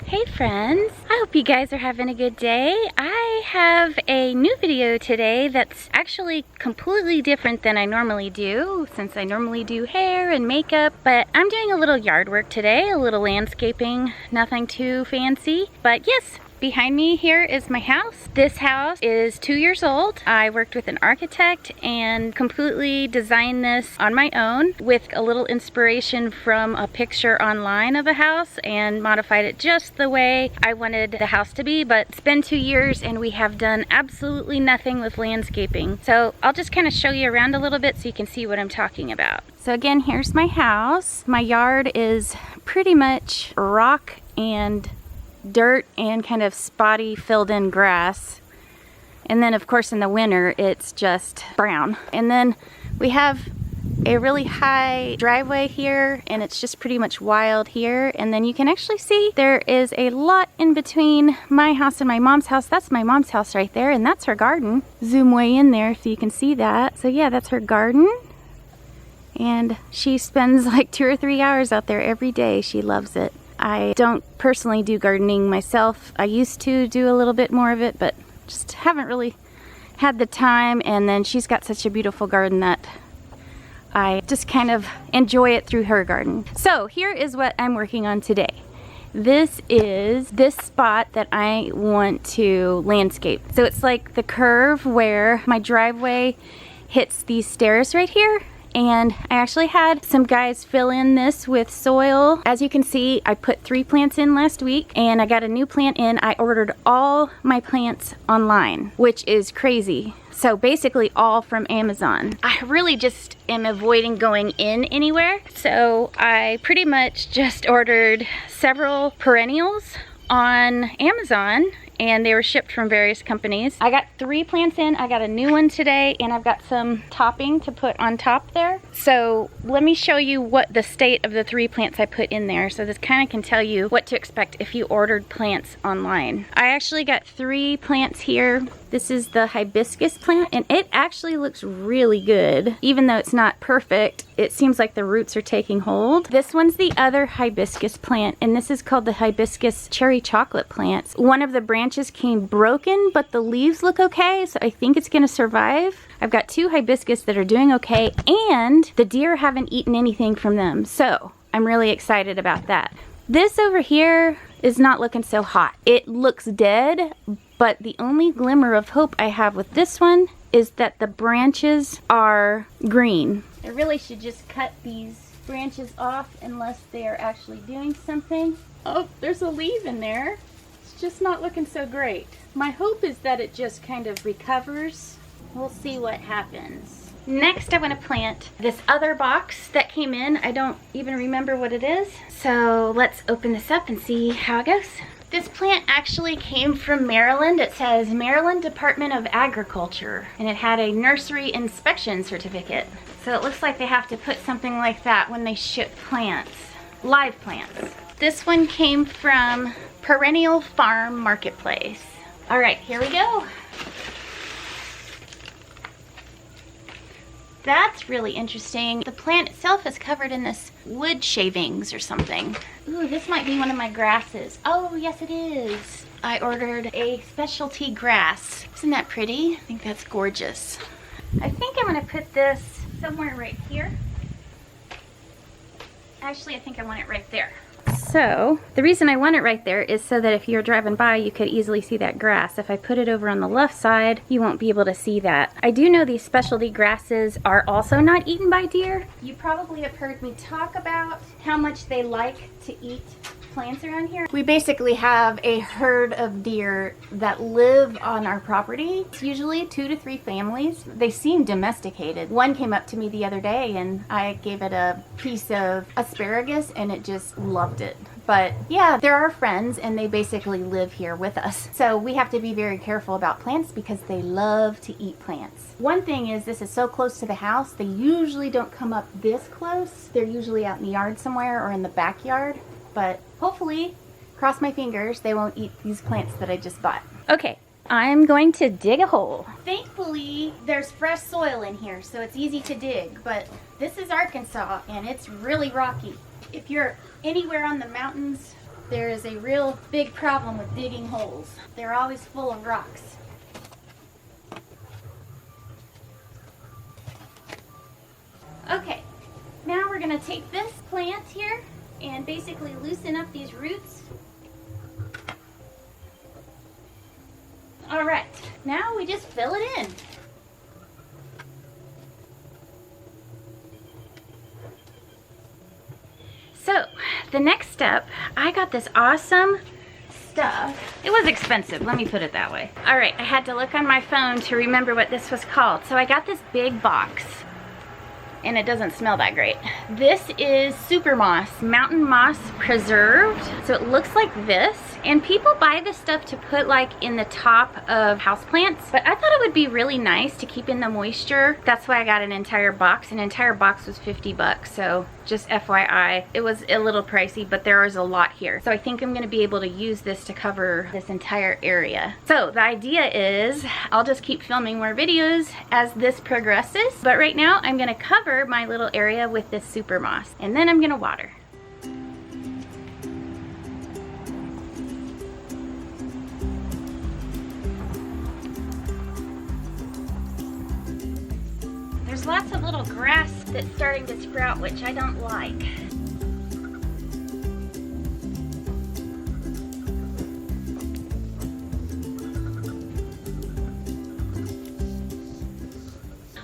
Hey friends, I hope you guys are having a good day. I have a new video today that's actually completely different than I normally do, since I normally do hair and makeup, but I'm doing a little yard work today, a little landscaping, nothing too fancy. But yes, behind me here is my house. This house is 2 years old. I worked with an architect and completely designed this on my own with a little inspiration from a picture online of a house and modified it just the way I wanted the house to be. But it's been 2 years and we have done absolutely nothing with landscaping. So I'll just kind of show you around a little bit so you can see what I'm talking about. So again, here's my house. My yard is pretty much rock and dirt and kind of spotty filled in grass, and then of course in the winter it's just brown. And then we have a really high driveway here and it's just pretty much wild here, and then you can actually see there is a lot in between my house and my mom's house. That's my mom's house right there, and that's her garden. Zoom way in there so you can see that. So yeah, that's her garden, and she spends like 2 or 3 hours out there every day. She loves it. I don't personally do gardening myself. I used to do a little bit more of it, but just haven't really had the time. And then she's got such a beautiful garden that I just kind of enjoy it through her garden. So here is what I'm working on today. This is this spot that I want to landscape. So it's like the curve where my driveway hits these stairs right here. And I actually had some guys fill in this with soil. As you can see, I put 3 plants in last week and I got a new plant in. I ordered all my plants online, which is crazy. So basically all from Amazon. I really just am avoiding going in anywhere. So I pretty much just ordered several perennials on Amazon, and they were shipped from various companies. I got 3 plants in. I got a new one today, and I've got some topping to put on top there. So let me show you what the state of the 3 plants I put in there. So this kind of can tell you what to expect if you ordered plants online. I actually got 3 plants here. This is the hibiscus plant, and it actually looks really good. Even though it's not perfect, it seems like the roots are taking hold. This one's the other hibiscus plant, and this is called the hibiscus cherry chocolate plants. One of the branches came broken, but the leaves look okay, so I think it's gonna survive. I've got 2 hibiscus that are doing okay, and the deer haven't eaten anything from them, so I'm really excited about that. This over here is not looking so hot. It looks dead, but the only glimmer of hope I have with this one is that the branches are green. I really should just cut these branches off unless they are actually doing something. Oh, there's a leaf in there. It's just not looking so great. My hope is that it just kind of recovers. We'll see what happens. Next, I want to plant this other box that came in. I don't even remember what it is. So let's open this up and see how it goes. This plant actually came from Maryland. It says Maryland Department of Agriculture, and it had a nursery inspection certificate. So it looks like they have to put something like that when they ship plants, live plants. This one came from Perennial Farm Marketplace. All right, here we go. That's really interesting. The plant itself is covered in this wood shavings or something. Ooh, this might be one of my grasses. Oh, yes it is. I ordered a specialty grass. Isn't that pretty? I think that's gorgeous. I think I'm gonna put this somewhere right here. Actually, I think I want it right there. So the reason I want it right there is so that if you're driving by, you could easily see that grass. If I put it over on the left side, you won't be able to see that. I do know these specialty grasses are also not eaten by deer. You probably have heard me talk about how much they like to eat plants around here. We basically have a herd of deer that live on our property. It's usually 2 to 3 families. They seem domesticated. One came up to me the other day and I gave it a piece of asparagus and it just loved it. But yeah, they're our friends and they basically live here with us. So we have to be very careful about plants because they love to eat plants. One thing is, this is so close to the house, they usually don't come up this close. They're usually out in the yard somewhere or in the backyard. But hopefully, cross my fingers, they won't eat these plants that I just bought. Okay, I'm going to dig a hole. Thankfully, there's fresh soil in here, so it's easy to dig. But this is Arkansas, and it's really rocky. If you're anywhere on the mountains there is a real big problem with digging holes. They're always full of rocks. Okay, now we're gonna take this plant here and basically loosen up these roots. All right, now we just fill it in. So, the next step, I got this awesome stuff. It was expensive, let me put it that way. All right, I had to look on my phone to remember what this was called. So I got this big box, and it doesn't smell that great. This is super moss, mountain moss preserved. So it looks like this, and people buy this stuff to put like in the top of houseplants, but I thought it would be really nice to keep in the moisture. That's why I got an entire box. An entire box was 50 bucks, so just FYI. It was a little pricey, but there is a lot here. So I think I'm gonna be able to use this to cover this entire area. So the idea is I'll just keep filming more videos as this progresses, but right now I'm gonna cover my little area with this super moss, and then I'm gonna water. There's lots of little grass that's starting to sprout, which I don't like.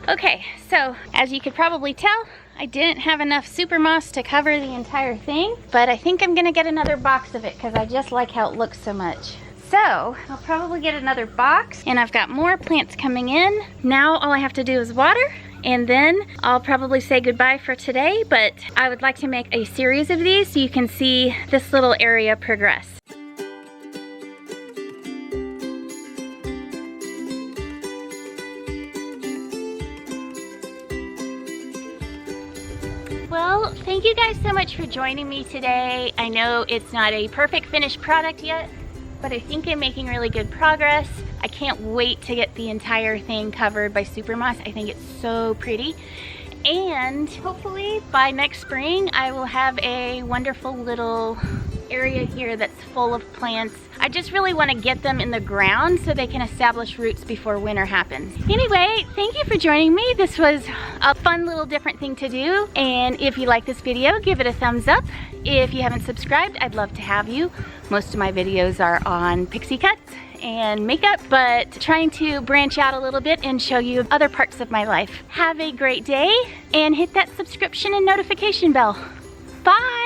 Okay, so as you could probably tell, I didn't have enough super moss to cover the entire thing, but I think I'm gonna get another box of it because I just like how it looks so much. So I'll probably get another box, and I've got more plants coming in. Now all I have to do is water, and then I'll probably say goodbye for today, but I would like to make a series of these so you can see this little area progress. Well, thank you guys so much for joining me today. I know it's not a perfect finished product yet, but I think I'm making really good progress. I can't wait to get the entire thing covered by super moss. I think it's so pretty. And hopefully by next spring, I will have a wonderful little area here that's full of plants. I just really want to get them in the ground so they can establish roots before winter happens. Anyway, thank you for joining me. This was a fun little different thing to do. And if you like this video, give it a thumbs up. If you haven't subscribed, I'd love to have you. Most of my videos are on pixie cuts and makeup, but trying to branch out a little bit and show you other parts of my life. Have a great day and hit that subscription and notification bell. Bye!